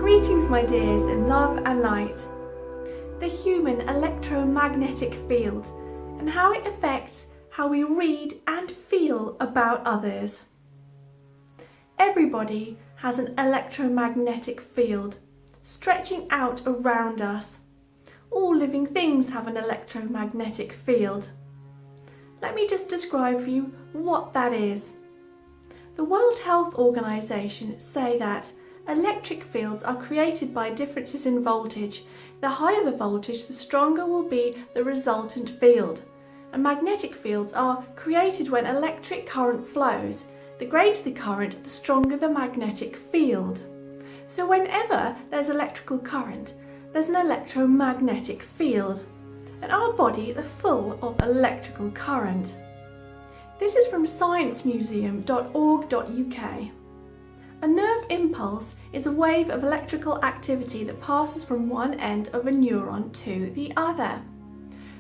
Greetings my dears in love and light. The human electromagnetic field and how it affects how we read and feel about others. Everybody has an electromagnetic field stretching out around us. All living things have an electromagnetic field. Let me just describe for you what that is. The World Health Organization say that electric fields are created by differences in voltage. The higher the voltage, the stronger will be the resultant field. And magnetic fields are created when electric current flows. The greater the current, the stronger the magnetic field. So whenever there's electrical current, there's an electromagnetic field. And our bodies are full of electrical current. This is from sciencemuseum.org.uk. A nerve impulse is a wave of electrical activity that passes from one end of a neuron to the other.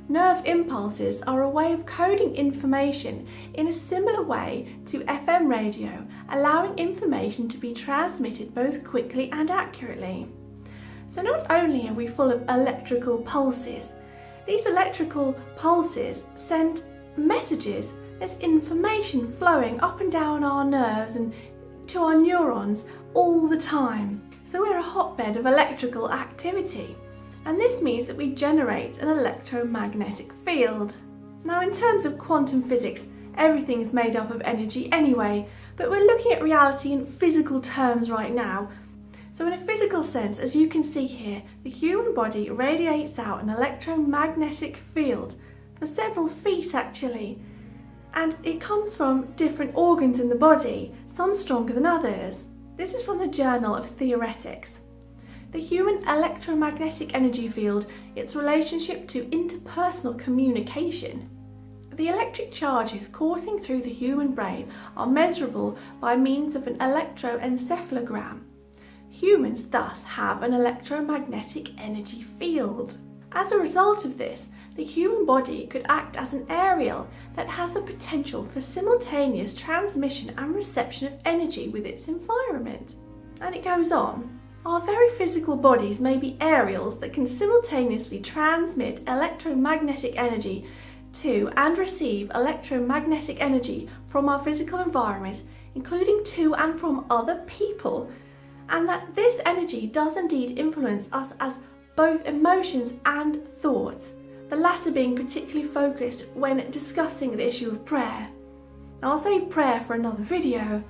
Nerve impulses are a way of coding information in a similar way to FM radio, allowing information to be transmitted both quickly and accurately. So not only are we full of electrical pulses, these electrical pulses send messages. There's information flowing up and down our nerves and to our neurons all the time. So we're a hotbed of electrical activity, and this means that we generate an electromagnetic field. Now, in terms of quantum physics, everything is made up of energy anyway, but we're looking at reality in physical terms right now. So in a physical sense, as you can see here, the human body radiates out an electromagnetic field for several feet actually. And it comes from different organs in the body, some stronger than others. This is from the Journal of Theoretics. The human electromagnetic energy field, its relationship to interpersonal communication. The electric charges coursing through the human brain are measurable by means of an electroencephalogram. Humans thus have an electromagnetic energy field. As a result of this, the human body could act as an aerial that has the potential for simultaneous transmission and reception of energy with its environment. And it goes on. Our very physical bodies may be aerials that can simultaneously transmit electromagnetic energy to and receive electromagnetic energy from our physical environment, including to and from other people, and that this energy does indeed influence us as both emotions and thoughts, the latter being particularly focused when discussing the issue of prayer. Now, I'll save prayer for another video,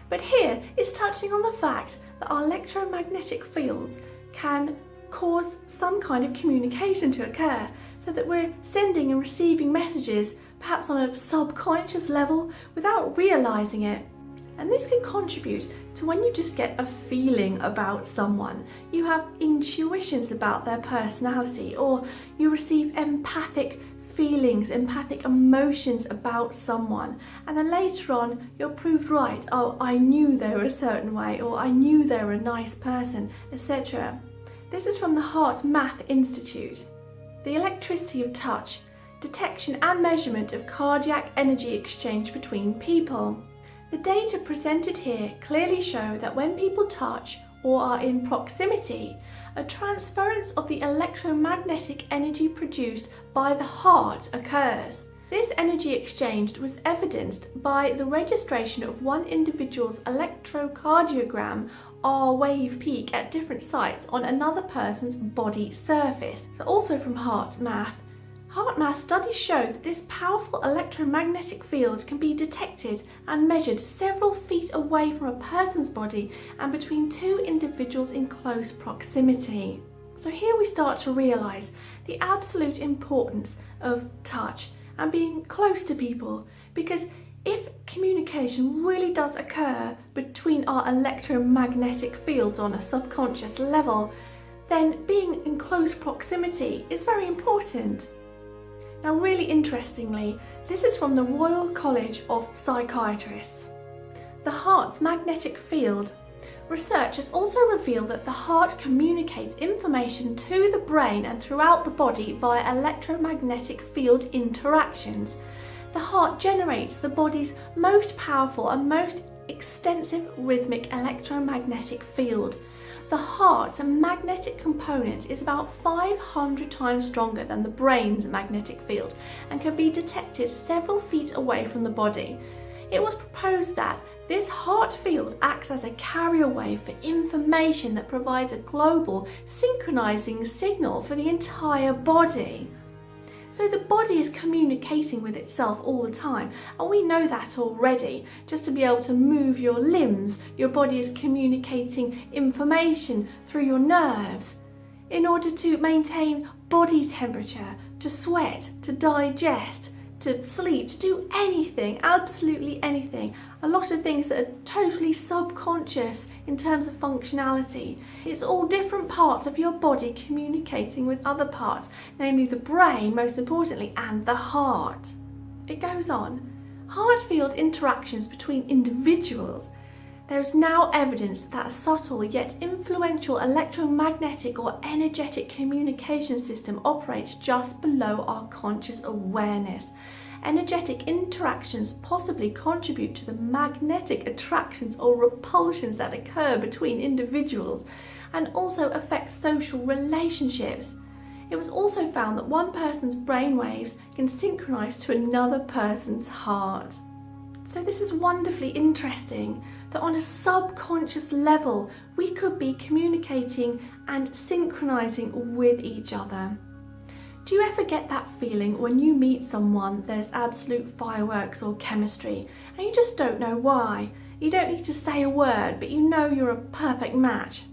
but here it's touching on the fact that our electromagnetic fields can cause some kind of communication to occur, so that we're sending and receiving messages perhaps on a subconscious level without realising it. And this can contribute to when you just get a feeling about someone. You have intuitions about their personality, or you receive empathic feelings, empathic emotions about someone. And then later on, you're proved right. Oh, I knew they were a certain way, or I knew they were a nice person, etc. This is from the Heart Math Institute. The electricity of touch, detection and measurement of cardiac energy exchange between people. The data presented here clearly show that when people touch or are in proximity, a transference of the electromagnetic energy produced by the heart occurs. This energy exchange was evidenced by the registration of one individual's electrocardiogram or wave peak at different sites on another person's body surface. So also from Heart Math. Heart Math studies show that this powerful electromagnetic field can be detected and measured several feet away from a person's body and between two individuals in close proximity. So here we start to realise the absolute importance of touch and being close to people, because if communication really does occur between our electromagnetic fields on a subconscious level, then being in close proximity is very important. Now, really interestingly, this is from the Royal College of Psychiatrists. The heart's magnetic field. Research has also revealed that the heart communicates information to the brain and throughout the body via electromagnetic field interactions. The heart generates the body's most powerful and most extensive rhythmic electromagnetic field. The heart's magnetic component is about 500 times stronger than the brain's magnetic field and can be detected several feet away from the body. It was proposed that this heart field acts as a carrier wave for information that provides a global synchronizing signal for the entire body. So the body is communicating with itself all the time, and we know that already. Just to be able to move your limbs, your body is communicating information through your nerves in order to maintain body temperature, to sweat, to digest, to sleep, to do anything, absolutely anything. A lot of things that are totally subconscious in terms of functionality. It's all different parts of your body communicating with other parts, namely the brain, most importantly, and the heart. It goes on. Heart field interactions between individuals. There is now evidence that a subtle yet influential electromagnetic or energetic communication system operates just below our conscious awareness. Energetic interactions possibly contribute to the magnetic attractions or repulsions that occur between individuals and also affect social relationships. It was also found that one person's brainwaves can synchronize to another person's heart. So this is wonderfully interesting that on a subconscious level we could be communicating and synchronizing with each other. Do you ever get that feeling when you meet someone there's absolute fireworks or chemistry and you just don't know why? You don't need to say a word, but you know you're a perfect match.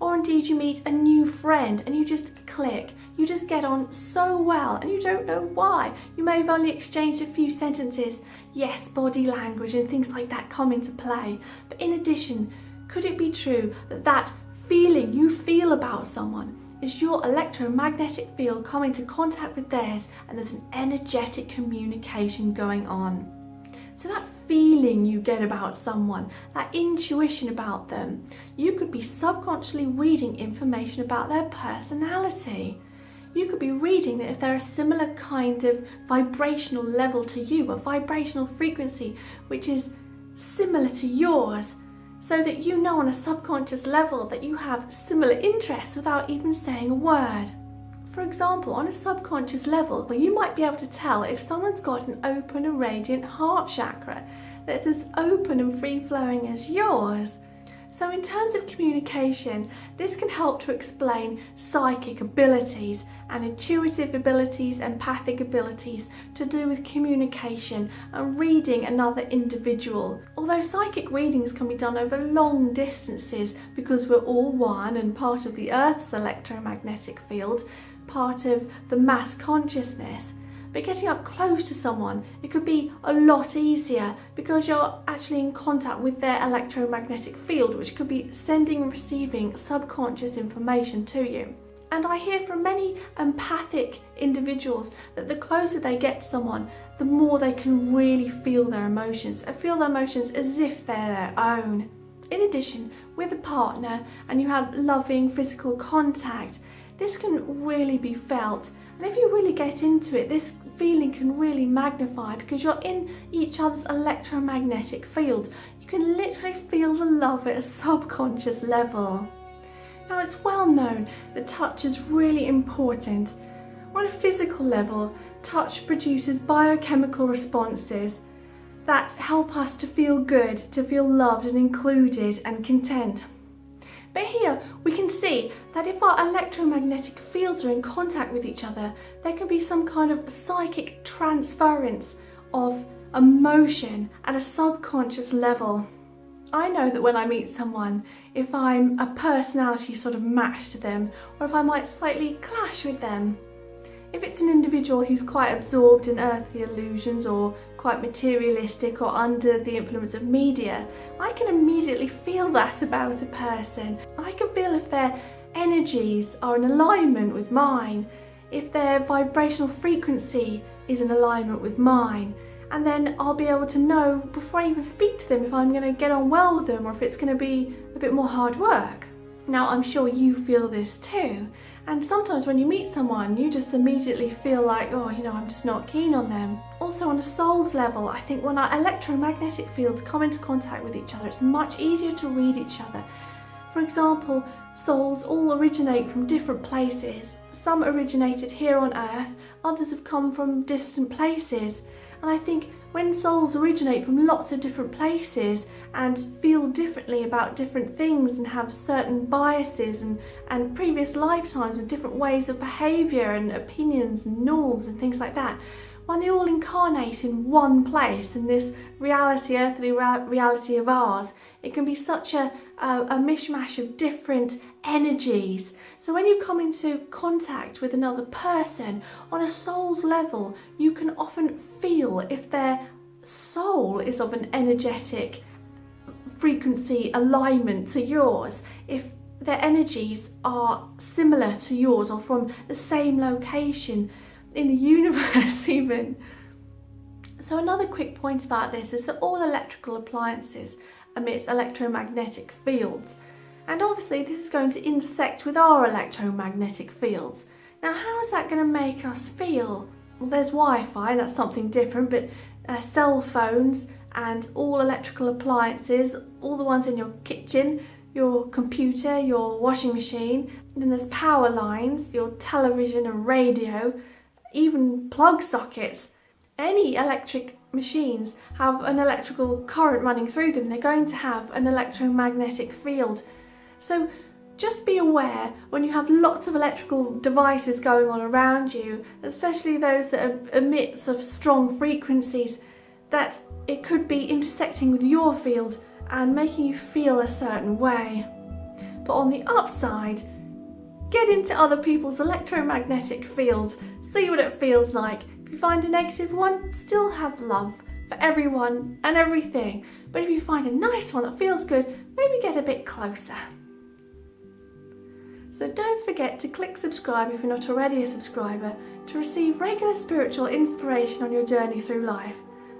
Or indeed you meet a new friend and you just click. You just get on so well and you don't know why. You may have only exchanged a few sentences. Yes, body language and things like that come into play. But in addition, could it be true that that feeling you feel about someone is your electromagnetic field coming into contact with theirs and there's an energetic communication going on? So that feeling you get about someone, that intuition about them, you could be subconsciously reading information about their personality. You could be reading that if they're a similar kind of vibrational level to you, a vibrational frequency which is similar to yours, so that you know on a subconscious level that you have similar interests without even saying a word. For example, on a subconscious level, well, you might be able to tell if someone's got an open and radiant heart chakra that's as open and free-flowing as yours. So in terms of communication, this can help to explain psychic abilities and intuitive abilities, empathic abilities to do with communication and reading another individual. Although psychic readings can be done over long distances because we're all one and part of the Earth's electromagnetic field, part of the mass consciousness, but getting up close to someone, it could be a lot easier because you're actually in contact with their electromagnetic field, which could be sending and receiving subconscious information to you. And I hear from many empathic individuals that the closer they get to someone, the more they can really feel their emotions and feel their emotions as if they're their own. In addition, with a partner and you have loving physical contact, this can really be felt. And if you really get into it, this feeling can really magnify because you're in each other's electromagnetic fields. You can literally feel the love at a subconscious level. Now, it's well known that touch is really important. On a physical level, touch produces biochemical responses that help us to feel good, to feel loved and included and content. But here we can see that if our electromagnetic fields are in contact with each other, there can be some kind of psychic transference of emotion at a subconscious level. I know that when I meet someone, if I'm a personality sort of match to them, or if I might slightly clash with them. If it's an individual who's quite absorbed in earthly illusions or quite materialistic or under the influence of media, I can immediately feel that about a person. I can feel if their energies are in alignment with mine, if their vibrational frequency is in alignment with mine, and then I'll be able to know before I even speak to them if I'm going to get on well with them or if it's going to be a bit more hard work. Now, I'm sure you feel this too, and sometimes when you meet someone, you just immediately feel like, oh, I'm just not keen on them. Also, on a soul's level, I think when our electromagnetic fields come into contact with each other, it's much easier to read each other. For example, souls all originate from different places. Some originated here on Earth, others have come from distant places, and I think when souls originate from lots of different places and feel differently about different things and have certain biases and previous lifetimes with different ways of behaviour and opinions and norms and things like that, when they all incarnate in one place in this reality, earthly reality of ours, it can be such a mishmash of different energies. So when you come into contact with another person on a soul's level, you can often feel if their soul is of an energetic frequency alignment to yours, if their energies are similar to yours or from the same location in the universe even. So another quick point about this is that all electrical appliances emit electromagnetic fields, and obviously this is going to intersect with our electromagnetic fields. Now, how is that going to make us feel? Well, there's Wi-Fi, that's something different, but cell phones and all electrical appliances, all the ones in your kitchen, your computer, your washing machine, and then there's power lines, your television and radio, even plug sockets. Any electric machines have an electrical current running through them. They're going to have an electromagnetic field. So just be aware when you have lots of electrical devices going on around you, especially those that emit sort of strong frequencies, that it could be intersecting with your field and making you feel a certain way. But on the upside, get into other people's electromagnetic fields, see what it feels like. If you find a negative one, still have love for everyone and everything. But if you find a nice one that feels good, maybe get a bit closer. So don't forget to click subscribe if you're not already a subscriber to receive regular spiritual inspiration on your journey through life.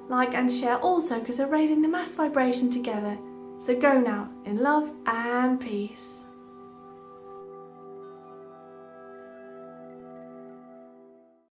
Like and share also because we're raising the mass vibration together. So go now in love and peace.